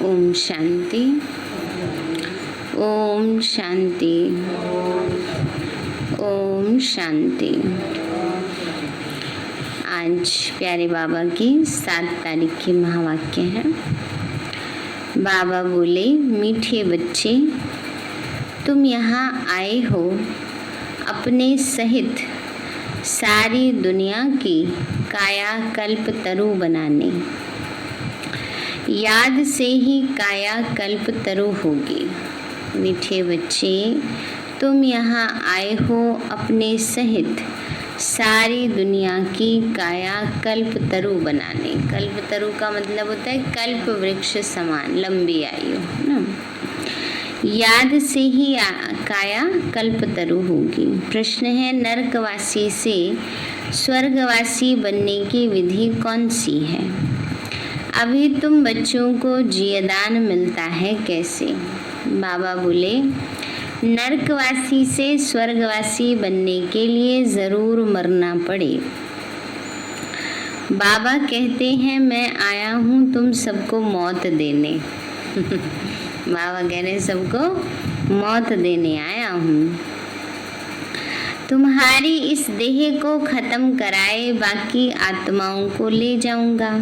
ओम शांति, ओम शांति, ओम शांति। आज प्यारे बाबा की 7 तारीख की महावाक्य है। बाबा बोले, मीठे बच्चे, तुम यहाँ आए हो अपने सहित सारी दुनिया की काया कल्प तरु बनाने। याद से ही काया कल्प तरु होगी। मीठे बच्चे, तुम यहाँ आए हो अपने सहित सारी दुनिया की काया कल्प तरु बनाने। कल्प तरु का मतलब होता है कल्प वृक्ष समान लंबी आयु, ना। याद से ही काया कल्प तरु होगी। प्रश्न है, नरकवासी से स्वर्गवासी बनने की विधि कौन सी है? अभी तुम बच्चों को जियदान मिलता है कैसे? बाबा बोले, नरकवासी से स्वर्गवासी बनने के लिए ज़रूर मरना पड़े। बाबा कहते हैं, मैं आया हूँ तुम सबको मौत देने। बाबा कह रहे हैं, सबको मौत देने आया हूँ। तुम्हारी इस देह को ख़त्म कराए बाकी आत्माओं को ले जाऊँगा।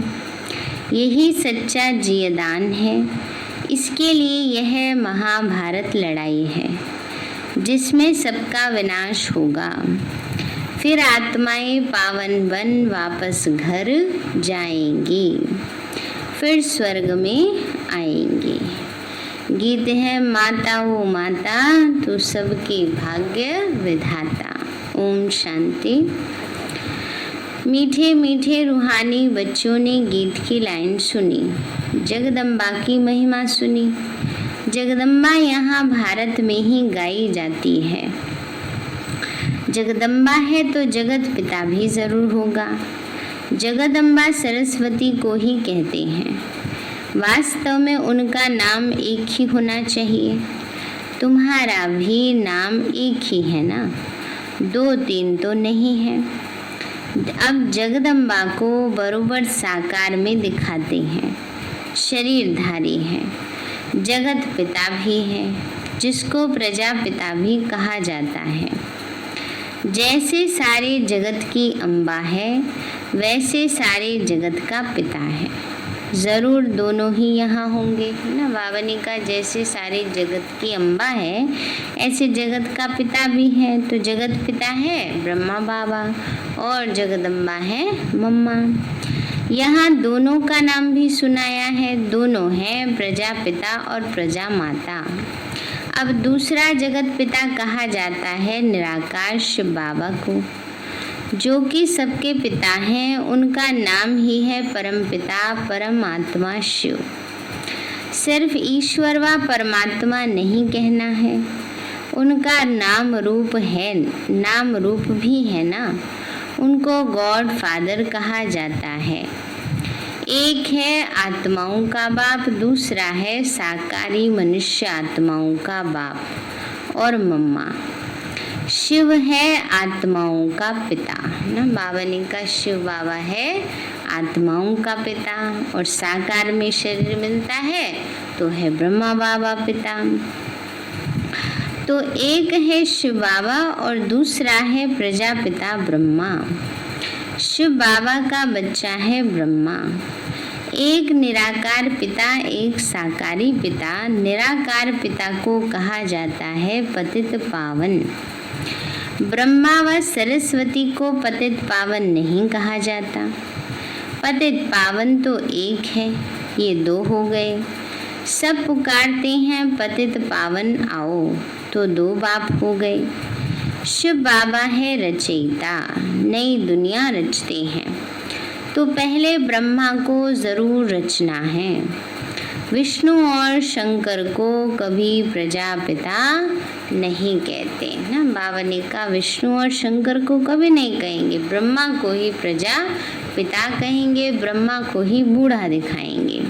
यही सच्चा जियदान है। इसके लिए यह महाभारत लड़ाई है जिसमें सबका विनाश होगा। फिर आत्माएं पावन बन वापस घर जाएंगी, फिर स्वर्ग में आएंगी। गीत है, माता वो माता तू सबकी भाग्य विधाता। ओम शांति। मीठे मीठे रूहानी बच्चों ने गीत की लाइन सुनी, जगदम्बा की महिमा सुनी। जगदम्बा यहाँ भारत में ही गाई जाती है। जगदम्बा है तो जगत पिता भी ज़रूर होगा। जगदम्बा सरस्वती को ही कहते हैं। वास्तव में उनका नाम एक ही होना चाहिए। तुम्हारा भी नाम एक ही है ना, 2-3 तो नहीं है। अब जगदम्बा को बरोबर साकार में दिखाते हैं। शरीरधारी है, जगत पिता भी है, जिसको प्रजापिता भी कहा जाता है। जैसे सारे जगत की अम्बा है, वैसे सारे जगत का पिता है। ज़रूर दोनों ही यहाँ होंगे, है ना। बाबा ने कहा, जैसे सारे जगत की अम्बा है, ऐसे जगत का पिता भी है। तो जगत पिता है ब्रह्मा बाबा और जगदम्बा है मम्मा। यहाँ दोनों का नाम भी सुनाया है। दोनों हैं प्रजापिता और प्रजा माता। अब दूसरा जगत पिता कहा जाता है निराकार शिव बाबा को, जो कि सबके पिता हैं। उनका नाम ही है परम पिता परमात्मा शिव। सिर्फ ईश्वर व परमात्मा नहीं कहना है, उनका नाम रूप है, नाम रूप भी है ना। उनको गॉड फादर कहा जाता है। एक है आत्माओं का बाप, दूसरा है साकारी मनुष्य आत्माओं का बाप और मम्मा। शिव है आत्माओं का पिता ना। बाबा ने कहा, शिव बाबा है आत्माओं का पिता, और साकार में शरीर मिलता है तो है ब्रह्मा बाबा पिता। तो एक है शिव बाबा और दूसरा है प्रजापिता ब्रह्मा। शिव बाबा का बच्चा है ब्रह्मा। एक निराकार पिता, एक साकारी पिता। निराकार पिता को कहा जाता है पतित पावन। ब्रह्मा व सरस्वती को पतित पावन नहीं कहा जाता। पतित पावन तो एक है, ये 2 हो गए। सब पुकारते हैं पतित पावन आओ, तो 2 बाप हो गए। शिव बाबा है रचयिता, नई दुनिया रचते हैं। तो पहले ब्रह्मा को ज़रूर रचना है। विष्णु और शंकर को कभी प्रजापिता नहीं कहते ना। बाबा ने कहा, विष्णु और शंकर को कभी नहीं कहेंगे, ब्रह्मा को ही प्रजापिता कहेंगे, ब्रह्मा को ही बूढ़ा दिखाएंगे।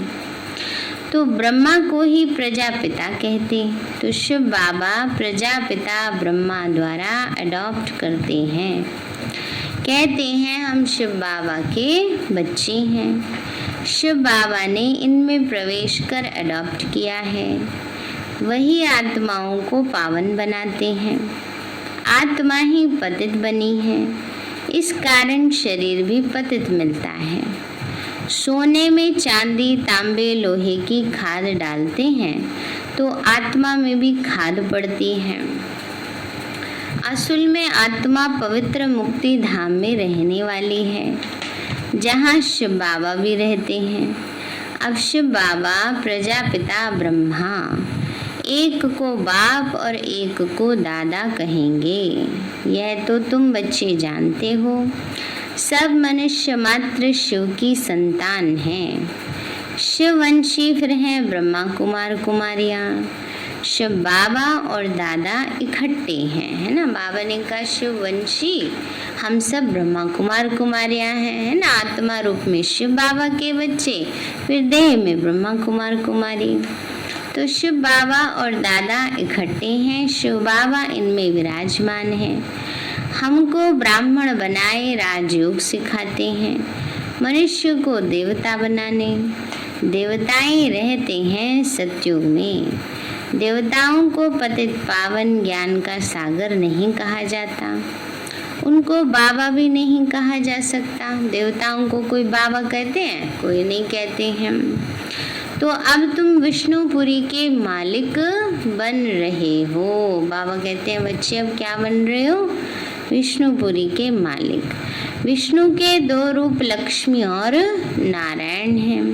तो ब्रह्मा को ही प्रजापिता कहते। तो शिव बाबा प्रजापिता ब्रह्मा द्वारा अडॉप्ट करते हैं। कहते हैं हम शिव बाबा के बच्चे हैं। शिव बाबा ने इनमें प्रवेश कर अडॉप्ट किया है। वही आत्माओं को पावन बनाते हैं। आत्मा ही पतित बनी है, इस कारण शरीर भी पतित मिलता है। सोने में चांदी, तांबे, लोहे की खाद डालते हैं तो आत्मा में भी खाद पड़ती है। असल में आत्मा पवित्र मुक्ति धाम में रहने वाली है, जहाँ शिव बाबा भी रहते हैं। अब शिव बाबा प्रजापिता ब्रह्मा एक को बाप और एक को दादा कहेंगे। यह तो तुम बच्चे जानते हो। सब मनुष्य मात्र शिव की संतान हैं। शिववंशी फिर हैं ब्रह्मा कुमार कुमारियाँ। शिव बाबा और दादा इकट्ठे हैं, है ना। बाबा ने कहा शिववंशी, हम सब ब्रह्मा कुमार कुमारियाँ हैं, है ना। आत्मा रूप में शिव बाबा के बच्चे, फिर देह में ब्रह्मा कुमार कुमारी। तो शिव बाबा और दादा इकट्ठे हैं। शिव बाबा इनमें विराजमान हैं। हमको ब्राह्मण बनाए राजयोग सिखाते हैं, मनुष्य को देवता बनाने। देवताएं रहते हैं सतयुग में। देवताओं को पतित पावन ज्ञान का सागर नहीं कहा जाता, उनको बाबा भी नहीं कहा जा सकता। देवताओं को कोई बाबा कहते हैं? कोई नहीं कहते हैं। तो अब तुम विष्णुपुरी के मालिक बन रहे हो। बाबा कहते हैं बच्चे अब क्या बन रहे हो? विष्णुपुरी के मालिक। विष्णु के दो रूप लक्ष्मी और नारायण हैं।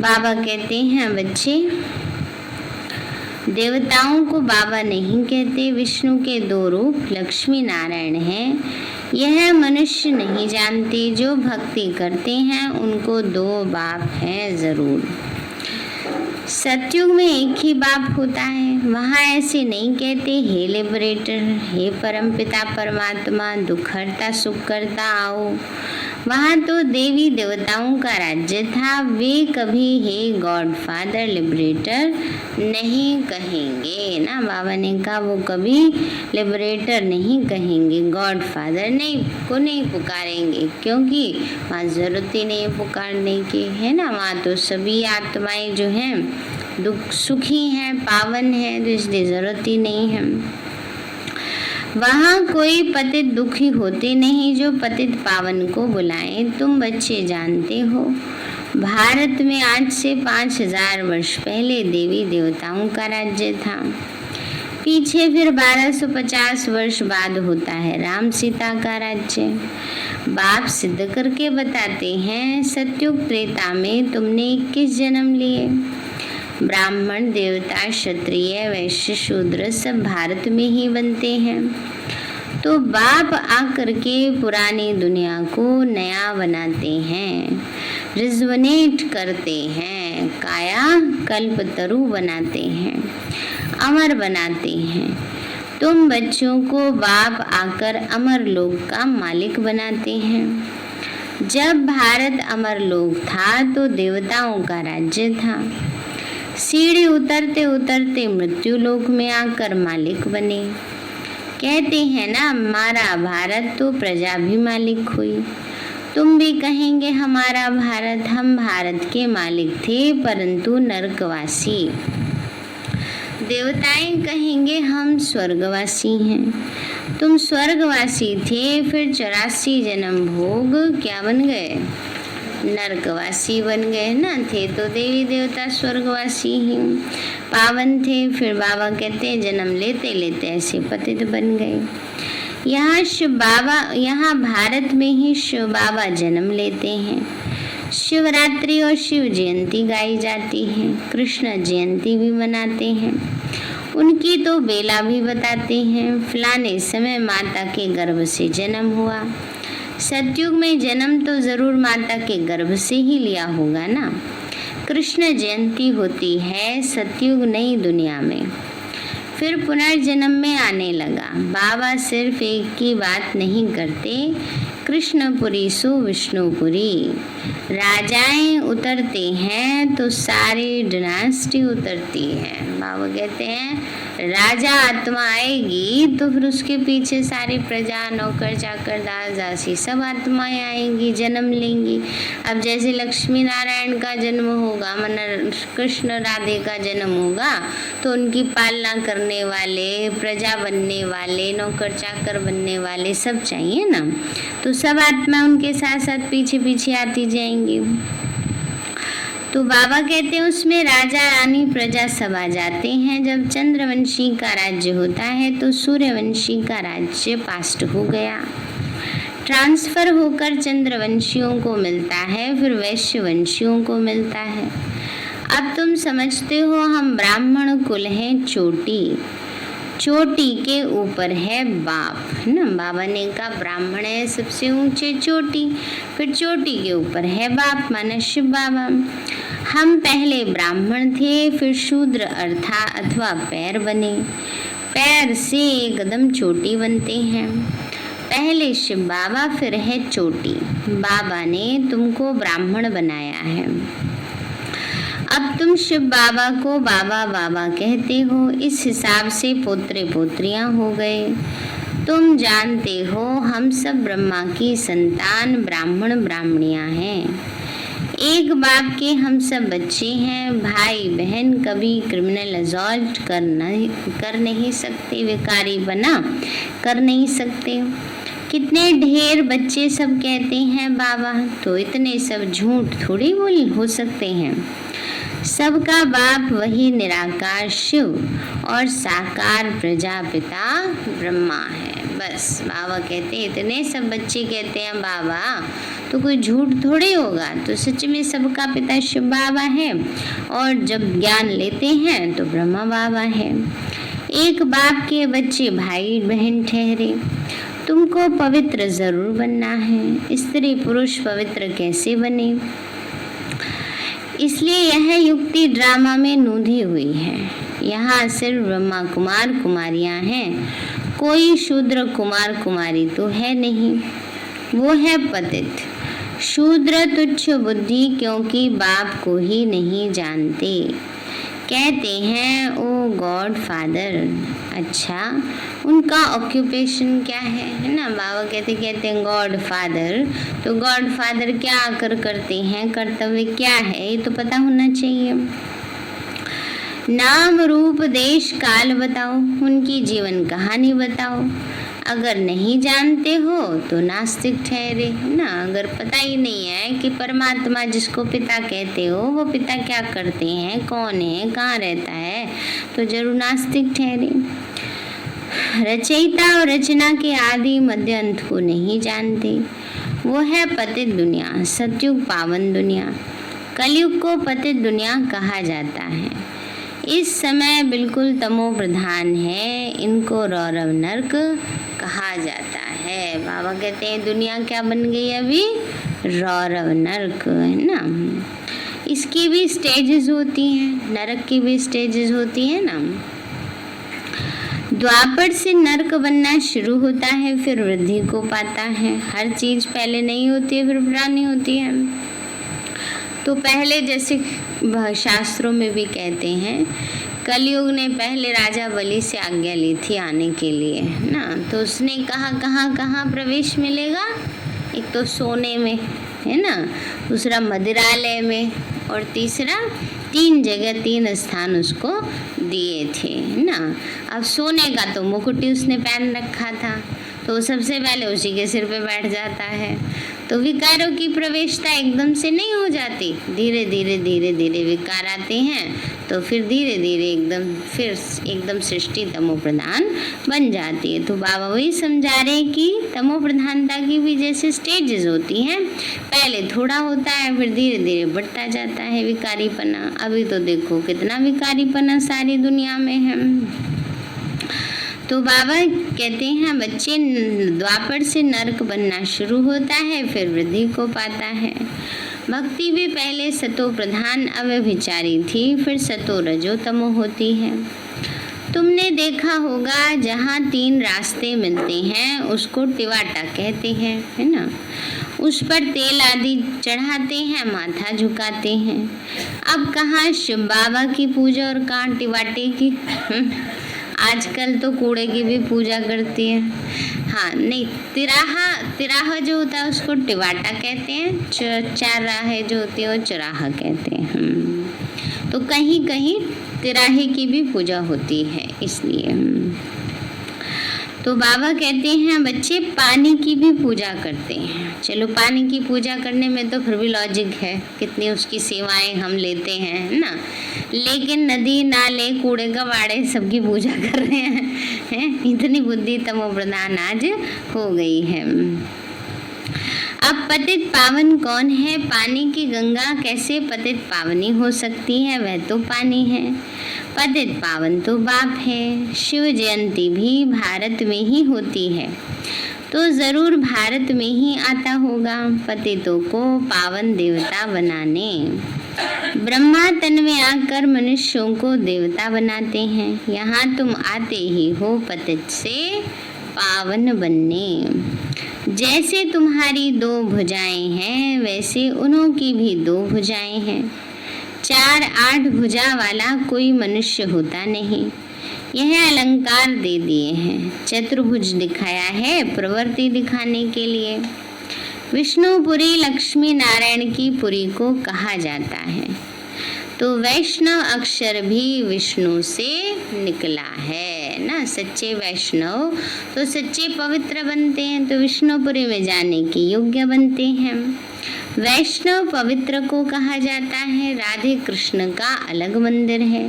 बाबा कहते हैं बच्चे देवताओं को बाबा नहीं कहते। विष्णु के दो रूप लक्ष्मी नारायण हैं। यह मनुष्य नहीं जानते। जो भक्ति करते हैं उनको दो बाप हैं जरूर। सतयुग में एक ही बाप होता है। वहाँ ऐसे नहीं कहते हे लिबरेटर, हे परमपिता परमात्मा, दुख हरता सुख करता आओ। वहाँ तो देवी देवताओं का राज्य था। वे कभी हे गॉड फादर लिबरेटर नहीं कहेंगे ना। बाबा ने कहा वो कभी लिबरेटर नहीं कहेंगे, गॉड फादर नहीं पुकारेंगे, क्योंकि वहाँ जरूरत ही नहीं पुकारने की, है ना। वहाँ तो सभी आत्माएं जो हैं दुख सुखी हैं, पावन हैं, तो इसलिए जरूरत ही नहीं है। वहाँ कोई पतित दुखी होते नहीं जो पतित पावन को बुलाएं। तुम बच्चे जानते हो भारत में आज से 5000 वर्ष पहले देवी देवताओं का राज्य था। पीछे फिर 1250 वर्ष बाद होता है राम सीता का राज्य। बाप सिद्ध करके बताते हैं सतयुग त्रेता में तुमने 21 जन्म लिए। ब्राह्मण, देवता, क्षत्रिय, वैश्य, शूद्र सब भारत में ही बनते हैं। तो बाप आकर के पुरानी दुनिया को नया बनाते हैं, रिजवनेट करते हैं, काया कल्प तरु बनाते हैं, अमर बनाते हैं। तुम बच्चों को बाप आकर अमर लोक का मालिक बनाते हैं। जब भारत अमर लोक था तो देवताओं का राज्य था। सीढ़ी उतरते उतरते मृत्यु लोक में आकर मालिक बने। कहते हैं ना हमारा भारत तो प्रजा भी मालिक हुई। तुम भी कहेंगे हमारा भारत, हम भारत के मालिक थे परंतु नरकवासी। देवताएं कहेंगे हम स्वर्गवासी हैं। तुम स्वर्गवासी थे, फिर 84 जन्म भोग क्या बन गए? नरकवासी बन गए ना। थे तो देवी देवता स्वर्गवासी ही, पावन थे। फिर बाबा कहते हैं जन्म लेते लेते ऐसे पतित बन गए। यहाँ शिव बाबा, यहाँ भारत में ही शिव बाबा जन्म लेते हैं। शिवरात्रि और शिव जयंती गाई जाती है। कृष्ण जयंती भी मनाते हैं। उनकी तो बेला भी बताते हैं। फलाने समय माता के गर्भ से जन्म हुआ। सतयुग में जन्म तो जरूर माता के गर्भ से ही लिया होगा ना। कृष्ण जयंती होती है सतयुग नई दुनिया में, फिर पुनर्जन्म में आने लगा। बाबा सिर्फ एक की बात नहीं करते, कृष्णपुरी सो विष्णुपुरी। राजाएं उतरते हैं तो सारी डिनास्टी उतरती है। बाबा कहते हैं राजा आत्मा आएगी तो फिर उसके पीछे सारी प्रजा, नौकर चाकर, दास दासी सब आत्माएं आएंगी, जन्म लेंगी। अब जैसे लक्ष्मी नारायण का जन्म होगा, मन कृष्ण राधे का जन्म होगा, तो उनकी पालना करने वाले, प्रजा बनने वाले, नौकर चाकर बनने वाले सब चाहिए ना, तो सब आत्मा उनके साथ साथ पीछे पीछे आती जाएंगी। तो बाबा कहते हैं उसमें राजा रानी प्रजा सब आ जाते हैं। जब चंद्रवंशी का राज्य होता है तो सूर्यवंशी का राज्य पास्ट हो गया, ट्रांसफर होकर चंद्रवंशियों को मिलता है, फिर वैश्यवंशियों को मिलता है। अब तुम समझते हो हम ब्राह्मण कुल हैं, चोटी के ऊपर है बाप, है ना। बाबा ने कहा ब्राह्मण है सबसे ऊंचे चोटी, फिर चोटी के ऊपर है बाप, माना शिव बाबा। हम पहले ब्राह्मण थे, फिर शूद्र अथवा पैर बने, पैर से एकदम चोटी बनते हैं। पहले शिव बाबा, फिर है चोटी। बाबा ने तुमको ब्राह्मण बनाया है। अब तुम शिव बाबा को बाबा बाबा कहते हो, इस हिसाब से पोत्रे पोत्रियां हो गए। तुम जानते हो हम सब ब्रह्मा की संतान, ब्राह्मण ब्राह्मणियां हैं। एक बाप के हम सब बच्चे हैं, भाई बहन कभी क्रिमिनल असॉल्ट कर नहीं सकते, विकारी बना कर नहीं सकते। कितने ढेर बच्चे सब कहते हैं बाबा, तो इतने सब झूठ थोड़ी बोल हो सकते हैं। सबका बाप वही निराकार शिव और साकार प्रजापिता ब्रह्मा है। बस बाबा कहते हैं, इतने सब बच्चे कहते हैं बाबा, तो कोई झूठ थोड़ी होगा। तो सच में सबका पिता शिव बाबा है, और जब ज्ञान लेते हैं तो ब्रह्मा बाबा है। एक बाप के बच्चे भाई बहन ठहरे। तुमको पवित्र जरूर बनना है। स्त्री पुरुष पवित्र कैसे बने, इसलिए यह युक्ति ड्रामा में नूंधी हुई है। यहाँ सिर्फ ब्रह्मा कुमार कुमारियाँ हैं, कोई शूद्र कुमार कुमारी तो है नहीं, वो है पतित। शूद्र तुच्छ बुद्धि, क्योंकि बाप को ही नहीं जानते। कहते हैं ओ गॉड फादर। अच्छा, उनका ऑक्यूपेशन क्या है ना। बाबा कहते हैं गॉड फादर, तो गॉड फादर क्या आकर करते हैं, कर्तव्य क्या है, ये तो पता होना चाहिए। नाम रूप देश काल बताओ, उनकी जीवन कहानी बताओ। अगर नहीं जानते हो तो नास्तिक ठहरे, है ना। अगर पता ही नहीं है कि परमात्मा जिसको पिता कहते हो वो पिता क्या करते हैं, कौन है, कहाँ रहता है, तो जरूर नास्तिक ठहरे। रचयिता और रचना के आदि मध्य अंत को नहीं जानते, वो है पतित दुनिया, सतयुग पावन दुनिया। कलयुग को पतित दुनिया कहा जाता है। इस समय बिल्कुल तमो प्रधान है, इनको रौरव नरक कहा जाता है। बाबा कहते हैं दुनिया क्या बन गई अभी, रौरव नरक, है ना। इसकी भी स्टेजेस होती हैं, नरक की भी स्टेजेस होती है ना। द्वापर से नरक बनना शुरू होता है, फिर वृद्धि को पाता है। हर चीज पहले नहीं होती है, फिर पुरानी होती है। तो पहले जैसे शास्त्रों में भी कहते हैं, कलयुग ने पहले राजा बलि से आज्ञा ली थी आने के लिए, ना। तो उसने कहा कहाँ प्रवेश मिलेगा, एक तो सोने में, है ना, दूसरा मदिरालय में, और तीसरा 3 जगह 3 स्थान उसको दिए थे, ना। अब सोने का तो मुकुट उसने पहन रखा था, तो सबसे पहले उसी के सिर पे बैठ जाता है। तो विकारों की प्रवेशता एकदम से नहीं हो जाती, धीरे धीरे विकार आते हैं, तो फिर धीरे धीरे एकदम सृष्टि तमो प्रधान बन जाती है। तो बाबा वही समझा रहे हैं कि तमो प्रधानता की भी जैसे स्टेजेस होती हैं, पहले थोड़ा होता है, फिर धीरे धीरे बढ़ता जाता है विकारीपना। अभी तो देखो कितना विकारीपना सारी दुनिया में है। तो बाबा कहते हैं बच्चे द्वापर से नरक बनना शुरू होता है, फिर वृद्धि को पाता है। भक्ति भी पहले सतो प्रधान अव्यभिचारी थी, फिर सतो रजो तमो होती है। तुमने देखा होगा जहाँ 3 रास्ते मिलते हैं उसको टिवाटा कहते हैं, है ना। उस पर तेल आदि चढ़ाते हैं, माथा झुकाते हैं। अब कहाँ शिव बाबा की पूजा और कहाँ टिवाटे की। आजकल तो कूड़े की भी पूजा करती है। हाँ नहीं, तिराहा जो होता है उसको टिवाटा कहते हैं, चार राहें जो होती है वो चौराहा कहते हैं। तो कहीं कहीं तिराहे की भी पूजा होती है इसलिए। तो बाबा कहते हैं बच्चे पानी की भी पूजा करते हैं। चलो पानी की पूजा करने में तो फिर भी लॉजिक है, कितनी उसकी सेवाएं हम लेते हैं, है ना। लेकिन नदी नाले कूड़े कबाड़े सबकी पूजा कर रहे हैं, इतनी बुद्धि तमो प्रधान आज हो गई है। अब पतित पावन कौन है? पानी की गंगा कैसे पतित पावनी हो सकती है? वह तो पानी है। पतित पावन तो बाप है। शिव जयंती भी भारत में ही होती है, तो जरूर भारत में ही आता होगा पतितों को पावन देवता बनाने। ब्रह्मा तन में आकर मनुष्यों को देवता बनाते हैं। यहाँ तुम आते ही हो पतित से पावन बनने। जैसे तुम्हारी दो भुजाएं हैं वैसे उन्हों की भी दो भुजाएं हैं। 4-8 भुजा वाला कोई मनुष्य होता नहीं। यह अलंकार दे दिए हैं, चतुर्भुज दिखाया है प्रवृत्ति दिखाने के लिए। विष्णुपुरी लक्ष्मी नारायण की पुरी को कहा जाता है। तो वैष्णव अक्षर भी विष्णु से निकला है ना। सच्चे वैष्णव तो सच्चे पवित्र बनते हैं, तो विष्णुपुरी में जाने की योग्य बनते हैं। वैष्णव पवित्र को कहा जाता है। राधे कृष्ण का अलग मंदिर है,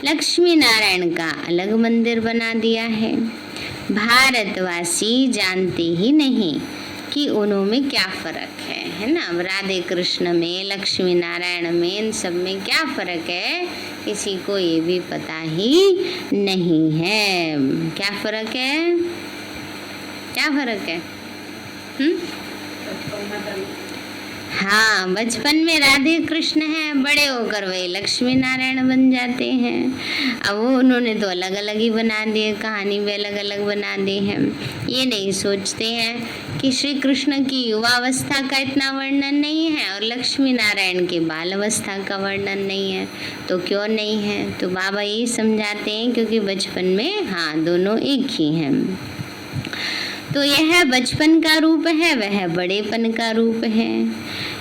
लक्ष्मी नारायण का अलग मंदिर बना दिया है। भारतवासी जानते ही नहीं कि उन्हों में क्या फर्क है ना। राधे कृष्ण में, लक्ष्मी नारायण में, इन सब में क्या फर्क है किसी को ये भी पता ही नहीं है। क्या फर्क है? क्या फर्क है? हाँ, बचपन में राधे कृष्ण है, बड़े होकर वे लक्ष्मी नारायण बन जाते हैं। अब वो उन्होंने तो अलग अलग ही बना दिए, कहानी भी अलग अलग बना दी है। ये नहीं सोचते हैं कि श्री कृष्ण की युवावस्था का इतना वर्णन नहीं है और लक्ष्मी नारायण के बाल अवस्था का वर्णन नहीं है। तो क्यों नहीं है? तो बाबा यही समझाते हैं क्योंकि बचपन में हाँ दोनों एक ही हैं। तो यह बचपन का रूप है, वह बड़ेपन का रूप है।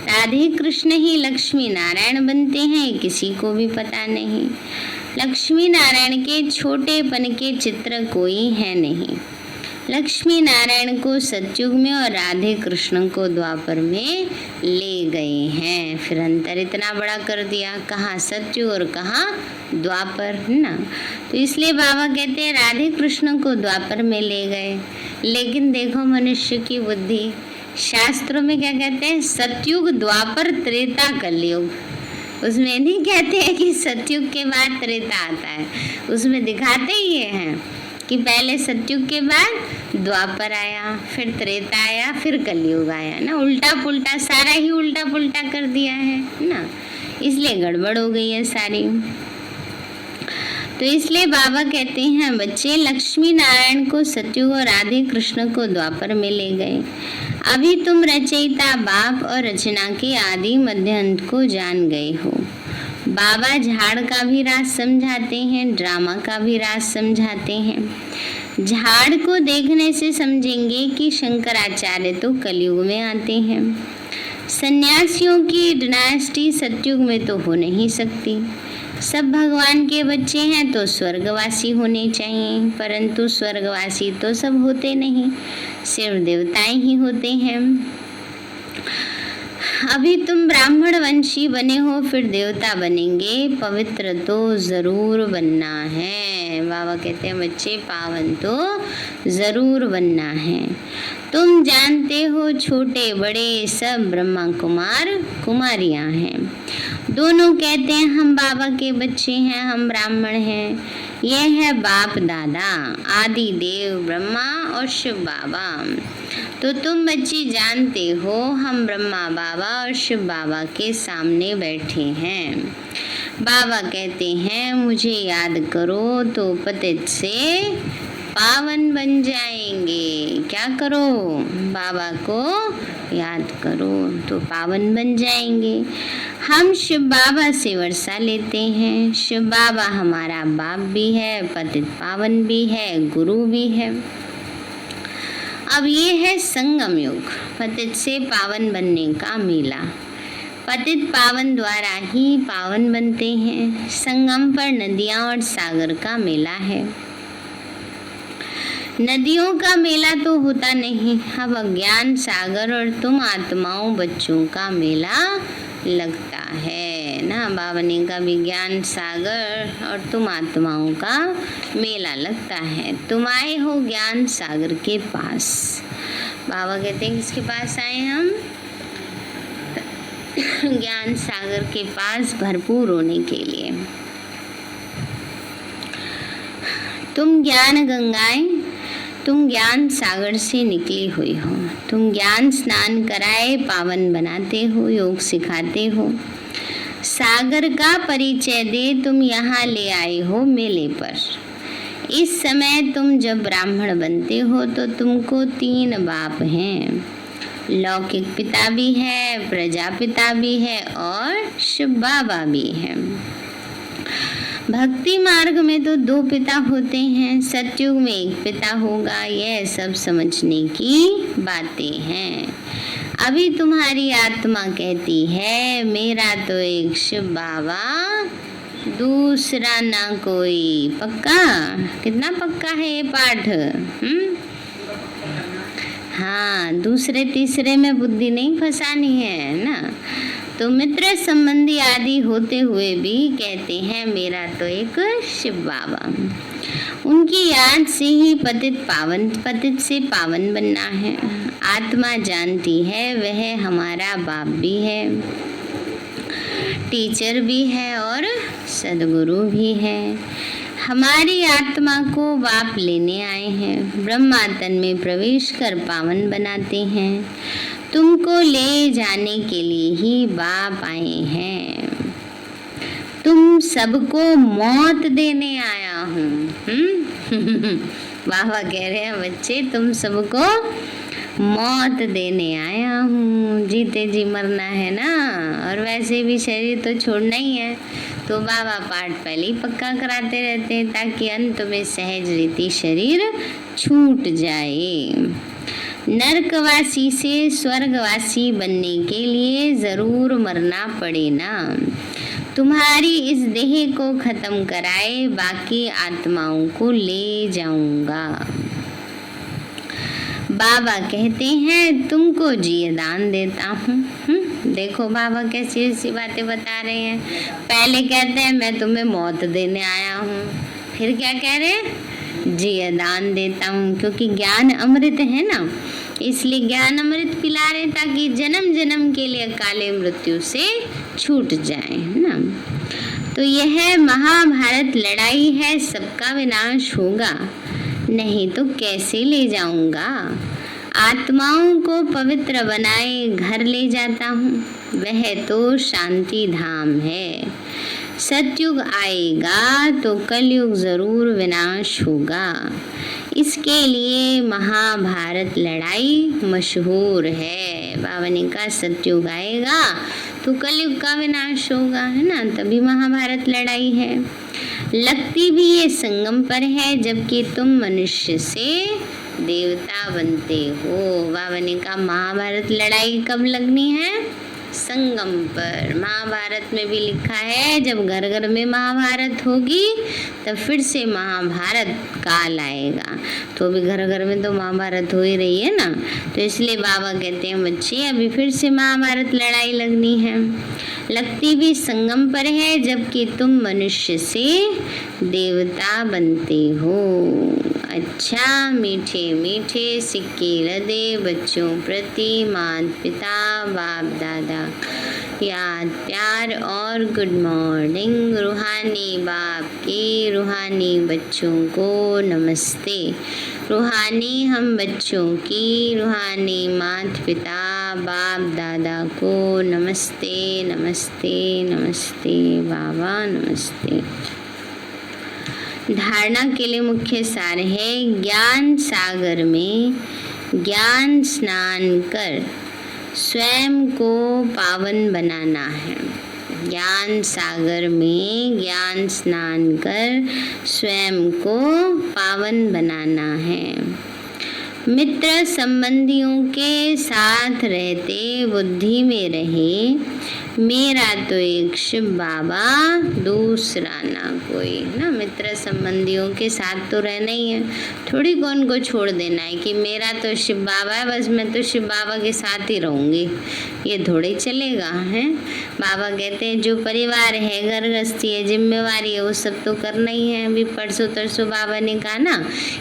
राधे कृष्ण ही लक्ष्मी नारायण बनते हैं, किसी को भी पता नहीं। लक्ष्मी नारायण के छोटेपन के चित्र कोई है नहीं। लक्ष्मी नारायण को सतयुग में और राधे कृष्ण को द्वापर में ले गए हैं। फिर अंतर इतना बड़ा कर दिया, कहाँ सतयुग और कहाँ द्वापर, है ना। तो इसलिए बाबा कहते हैं राधे कृष्ण को द्वापर में ले गए। लेकिन देखो मनुष्य की बुद्धि, शास्त्रों में क्या कहते हैं? सतयुग द्वापर त्रेता कलयुग। उसमें नहीं कहते हैं कि सतयुग के बाद त्रेता आता है, उसमें दिखाते ही हैं कि पहले सतयुग के बाद द्वापर आया, फिर त्रेता आया, फिर कलयुग आया ना। उल्टा पुल्टा, सारा ही उल्टा पुल्टा कर दिया है ना, इसलिए गड़बड़ हो गई है सारी। तो इसलिए बाबा कहते हैं बच्चे लक्ष्मी नारायण को सतयुग और राधे कृष्ण को द्वापर में ले गए। अभी तुम रचयिता बाप और रचना के आदि मध्य अंत को जान गए हो। बाबा झाड़ का भी राज समझाते हैं, ड्रामा का भी राज समझाते हैं। झाड़ को देखने से समझेंगे कि शंकराचार्य तो कलयुग में आते हैं। सन्यासियों की डायनेस्टी सतयुग में तो हो नहीं सकती। सब भगवान के बच्चे हैं तो स्वर्गवासी होने चाहिए, परंतु स्वर्गवासी तो सब होते नहीं, सिर्फ देवताएं ही होते हैं। अभी तुम ब्राह्मण वंशी बने हो, फिर देवता बनेंगे, पवित्र तो जरूर बनना है। बाबा कहते हैं बच्चे पावन तो जरूर बनना है। तुम जानते हो छोटे बड़े सब ब्रह्मा कुमार कुमारियां हैं। दोनों कहते हैं हम बाबा के बच्चे हैं, हम ब्राह्मण हैं। यह है बाप दादा आदि देव ब्रह्मा और शिव बाबा। तो तुम बच्चे जानते हो हम ब्रह्मा बाबा और शिव बाबा के सामने बैठे हैं। बाबा कहते हैं मुझे याद करो तो पतित से पावन बन जाएंगे। क्या करो? बाबा को याद करो तो पावन बन जाएंगे। हम शिव बाबा से वर्षा लेते हैं। शिव बाबा हमारा बाप भी है, पतित पावन भी है, गुरु भी है। अब ये है संगम युग, पतित से पावन बनने का मेला। पतित पावन द्वारा ही पावन बनते हैं। संगम पर नदियाँ और सागर का मेला है। नदियों का मेला तो होता नहीं, अब अज्ञान सागर और तुम आत्माओं बच्चों का मेला लगता है ना। बाबा ने का विज्ञान सागर और तुम आत्माओं का मेला लगता है। तुम आए हो ज्ञान सागर के पास। बाबा कहते हैं किसके पास आए हम? ज्ञान सागर के पास भरपूर होने के लिए। तुम ज्ञान गंगाएं, तुम ज्ञान सागर से निकली हुई हो। तुम ज्ञान स्नान कराए पावन बनाते हो, योग सिखाते हो। सागर का परिचय दे तुम यहाँ ले आए हो मेले पर। इस समय तुम जब ब्राह्मण बनते हो तो तुमको 3 बाप हैं। लौकिक पिता भी है, प्रजापिता भी है और शिव बाबा भी है। भक्ति मार्ग में तो 2 पिता होते हैं, सतयुग में 1 पिता होगा। यह सब समझने की बातें हैं। अभी तुम्हारी आत्मा कहती है मेरा तो एक शिव बाबा, दूसरा ना कोई। पक्का? कितना पक्का है ये पाठ? हाँ, दूसरे तीसरे में बुद्धि नहीं फंसानी है ना। तो मित्र संबंधी आदि होते हुए भी कहते हैं मेरा तो एक शिव बाबा। उनकी याद से ही पतित से पावन बनना है। आत्मा जानती है वह हमारा बाप भी है, टीचर भी है और सदगुरु भी है। हमारी आत्मा को बाप लेने आए हैं। ब्रह्मा तन में प्रवेश कर पावन बनाते हैं। तुमको ले जाने के लिए ही बाप आए हैं। तुम सबको मौत देने आया हूँ। बाबा कह रहे हैं बच्चे तुम सबको मौत देने आया हूँ। जीते जी मरना है ना, और वैसे भी शरीर तो छोड़ना ही है। तो बाबा पाठ पहले ही पक्का कराते रहते हैं ताकि अंत में सहज रीति शरीर छूट जाए। नरकवासी से स्वर्गवासी बनने के लिए जरूर मरना पड़े ना। तुम्हारी इस देह को खत्म कराए बाकी आत्माओं को ले जाऊंगा। बाबा कहते हैं तुमको जीवदान देता हूँ। देखो बाबा कैसी ऐसी बातें बता रहे हैं। पहले कहते हैं मैं तुम्हें मौत देने आया हूँ, फिर क्या कह रहे हैं? जीवदान देता हूँ, क्योंकि ज्ञान अमृत है ना, इसलिए ज्ञान अमृत पिला रहे ताकि जन्म जन्म के लिए काले मृत्यु से छूट जाए ना। तो यह महाभारत लड़ाई है, सबका विनाश होगा, नहीं तो कैसे ले जाऊंगा। आत्माओं को पवित्र बनाए घर ले जाता हूँ, वह तो शांति धाम है। सतयुग आएगा तो कलयुग जरूर विनाश होगा। इसके लिए महाभारत लड़ाई मशहूर है। बाबा ने कहा सतयुग आएगा तो कलयुग का विनाश होगा, है ना, तभी महाभारत लड़ाई है। लगती भी ये संगम पर है, जबकि तुम मनुष्य से देवता बनते हो। बाबा ने कहा महाभारत लड़ाई कब लगनी है? संगम पर। महाभारत में भी लिखा है जब घर घर में महाभारत होगी तब फिर से महाभारत काल आएगा। तो अभी घर घर में तो महाभारत हो ही रही है ना, तो इसलिए बाबा कहते हैं बच्चे अभी फिर से महाभारत लड़ाई लगनी है। लगती भी संगम पर है, जबकि तुम मनुष्य से देवता बनते हो। अच्छा, मीठे मीठे सिक्के लदे बच्चों प्रति माता पिता बाप दादा याद प्यार और गुड मॉर्निंग। रूहानी बाप के रूहानी बच्चों को नमस्ते। रूहानी हम बच्चों की रूहानी माता पिता बाप दादा को नमस्ते नमस्ते नमस्ते बाबा नमस्ते। धारणा के लिए मुख्य सार है ज्ञान सागर में ज्ञान स्नान कर स्वयं को पावन बनाना है। ज्ञान सागर में ज्ञान स्नान कर स्वयं को पावन बनाना है। मित्र संबंधियों के साथ रहते बुद्धि में रहे, मेरा तो एक शिव बाबा दूसरा ना कोई। ना, मित्र संबंधियों के साथ तो रहना ही है, थोड़ी कौन को छोड़ देना है कि मेरा तो शिव बाबा है, बस मैं तो शिव बाबा के साथ ही रहूँगी, ये थोड़े चलेगा है। बाबा कहते हैं जो परिवार है, घर गृहस्थी है, जिम्मेवारी है, वो सब तो करना ही है। अभी परसों तरसों बाबा ने कहा ना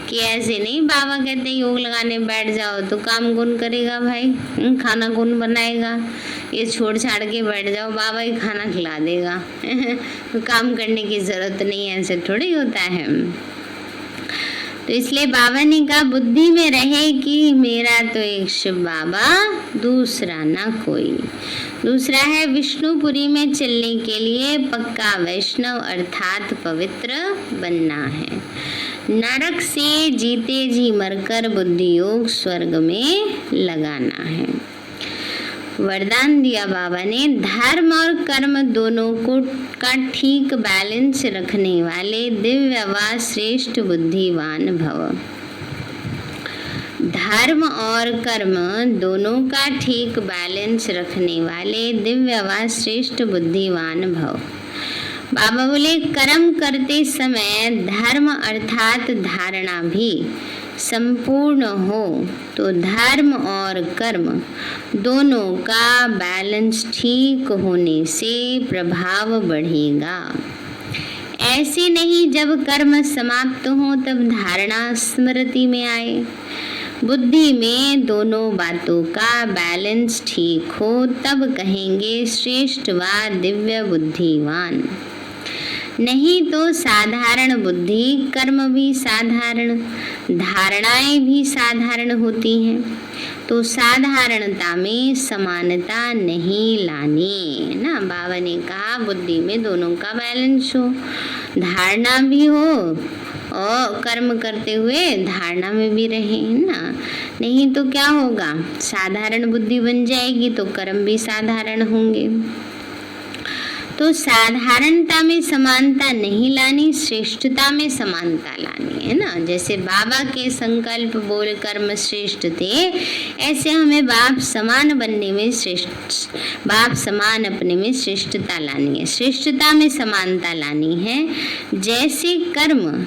कि ऐसे नहीं, बाबा कहते योग लगाने बैठ जाओ तो काम कौन करेगा भाई, खाना कौन बनाएगा, ये छोड़ छाड़ के बैठ जाओ, बाबा ही खाना खिला देगा तो काम करने की जरूरत नहीं है, ऐसे थोड़ी होता है। तो इसलिए बाबा ने कहा बुद्धि में रहे कि मेरा तो एक शिव बाबा दूसरा ना कोई। दूसरा है विष्णुपुरी में चलने के लिए पक्का वैष्णव अर्थात पवित्र बनना है। नरक से जीते जी मरकर बुद्धि योग स्वर्ग में लगाना है। वरदान दिया बाबा ने, धर्म और कर्म दोनों को का ठीक बैलेंस रखने वाले दिव्य व श्रेष्ठ बुद्धिवान भव। धर्म और कर्म दोनों का ठीक बैलेंस रखने वाले दिव्य व श्रेष्ठ बुद्धिवान भव। बाबा बोले कर्म करते समय धर्म अर्थात धारणा भी संपूर्ण हो तो धर्म और कर्म दोनों का बैलेंस ठीक होने से प्रभाव बढ़ेगा। ऐसे नहीं जब कर्म समाप्त हो तब धारणा स्मृति में आए। बुद्धि में दोनों बातों का बैलेंस ठीक हो तब कहेंगे श्रेष्ठ व दिव्य बुद्धिवान। नहीं तो साधारण बुद्धि, कर्म भी साधारण, धारणाएं भी साधारण होती हैं। तो साधारणता में समानता नहीं लानी ना। बाबा ने कहा बुद्धि में दोनों का बैलेंस हो, धारणा भी हो और कर्म करते हुए धारणा में भी रहे ना। नहीं तो क्या होगा, साधारण बुद्धि बन जाएगी तो कर्म भी साधारण होंगे। तो साधारणता में समानता नहीं लानी, श्रेष्ठता में समानता लानी है ना। जैसे बाबा के संकल्प बोल कर्म श्रेष्ठ थे, ऐसे हमें बाप समान बनने में बाप समान अपने में श्रेष्ठता लानी है, श्रेष्ठता में समानता लानी है। जैसे कर्म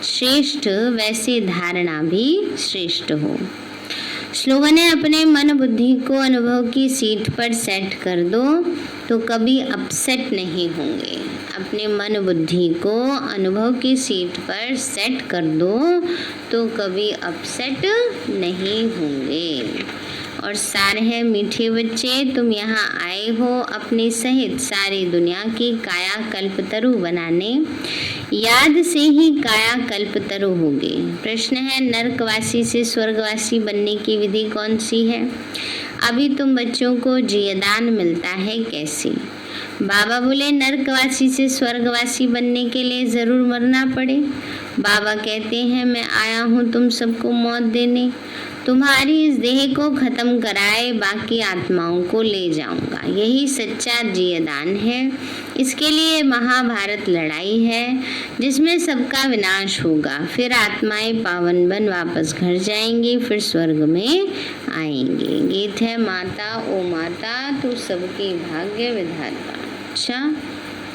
श्रेष्ठ वैसे धारणा भी श्रेष्ठ हो। स्लोगन है, अपने मन बुद्धि को अनुभव की सीट पर सेट कर दो तो कभी अपसेट नहीं होंगे। अपने मन बुद्धि को अनुभव की सीट पर सेट कर दो तो कभी अपसेट नहीं होंगे। और सार है, मीठे बच्चे तुम यहाँ आए हो अपने सहित सारी दुनिया की काया कल्पतरु बनाने, याद से ही काया कल्पतरु होगे। प्रश्न है, नरकवासी से स्वर्गवासी बनने की विधि कौन सी है? अभी तुम बच्चों को जियदान मिलता है कैसे? बाबा बोले नरकवासी से स्वर्गवासी बनने के लिए जरूर मरना पड़े। बाबा कहते हैं मैं आया हूँ तुम सबको मौत देने, तुम्हारी इस देह को खत्म कराए बाकी आत्माओं को ले जाऊंगा। यही सच्चा जियदान है। इसके लिए महाभारत लड़ाई है जिसमें सबका विनाश होगा, फिर आत्माएं पावन बन वापस घर जाएंगी, फिर स्वर्ग में आएंगे। गीत है, माता ओ माता तू सबकी भाग्य विधाता। अच्छा,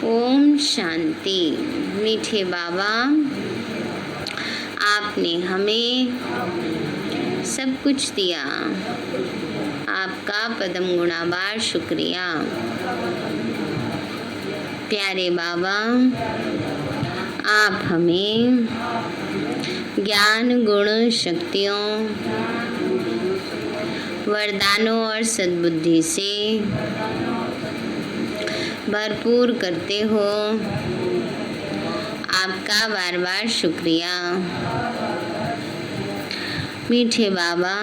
ओम शांति। मीठे बाबा, आपने हमें सब कुछ दिया, आपका पदम गुणाबार शुक्रिया। प्यारे बाबा, आप हमें ज्ञान गुण शक्तियों वरदानों और सद्बुद्धि से भरपूर करते हो, आपका बार बार शुक्रिया। मीठे बाबा,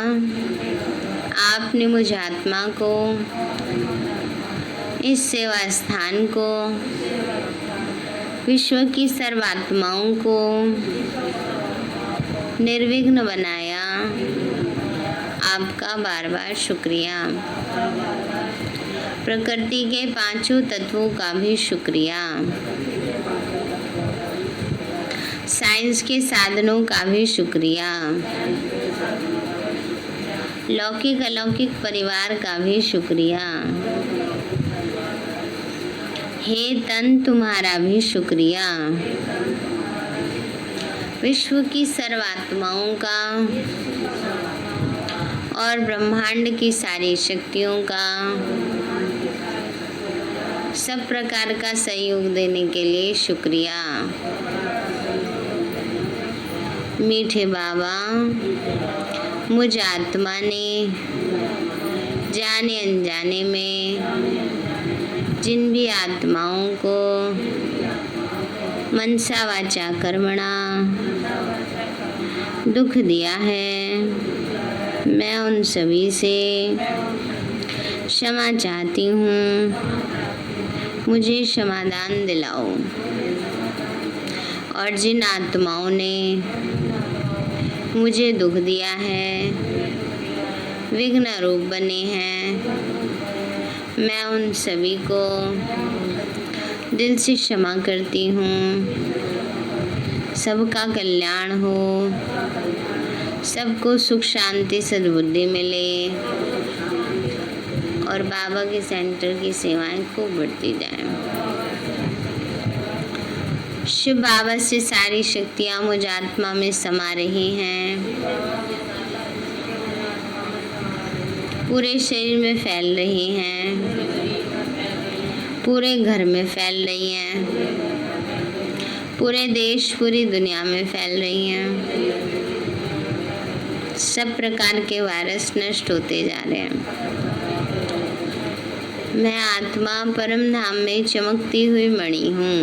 आपने मुझ आत्मा को, इस सेवा स्थान को, विश्व की सर्वात्माओं को निर्विघ्न बनाया। आपका बार बार शुक्रिया। प्रकृति के पांचों तत्वों का भी शुक्रिया। साइंस के साधनों का भी शुक्रिया। लौकिक अलौकिक परिवार का भी शुक्रिया। हे तन तुम्हारा भी शुक्रिया। विश्व की सर्वात्माओं का और ब्रह्मांड की सारी शक्तियों का सब प्रकार का सहयोग देने के लिए शुक्रिया। मीठे बाबा, मुझ आत्मा ने जाने अनजाने में जिन भी आत्माओं को मनसा वाचा कर्मणा दुख दिया है, मैं उन सभी से क्षमा चाहती हूँ। मुझे क्षमादान दिलाओ। और जिन आत्माओं ने मुझे दुख दिया है, विघ्न रूप बने हैं, मैं उन सभी को दिल से क्षमा करती हूँ। सबका कल्याण हो, सबको सुख शांति सद्बुद्धि मिले और बाबा के सेंटर की सेवाएं खूब बढ़ती जाएं। शिव बाबा से सारी शक्तियाँ मुझ आत्मा में समा रही हैं, पूरे शरीर में फैल रही हैं, पूरे घर में फैल रही हैं, पूरे देश पूरी दुनिया में फैल रही हैं। सब प्रकार के वायरस नष्ट होते जा रहे हैं। मैं आत्मा परम धाम में चमकती हुई मणि हूँ।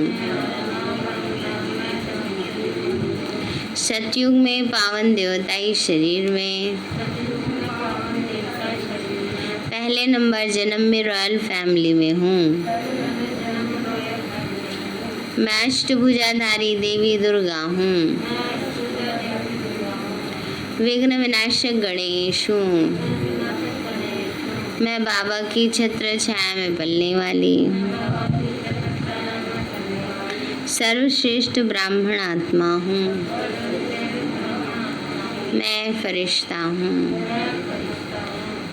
सतयुग में पावन देवताई शरीर में पहले नंबर जन्म में रॉयल फैमिली में हूँ। मैं अष्टभुजाधारी देवी दुर्गा हूँ। विघ्न विनाशक गणेश हूँ। मैं बाबा की छत्र छाया में पलने वाली सर्वश्रेष्ठ ब्राह्मण आत्मा हूँ। मैं फरिश्ता हूँ।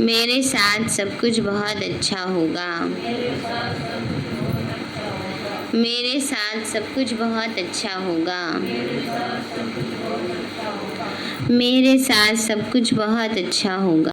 मेरे साथ सब कुछ बहुत अच्छा होगा। मेरे साथ सब कुछ बहुत अच्छा होगा। मेरे साथ सब कुछ बहुत अच्छा होगा।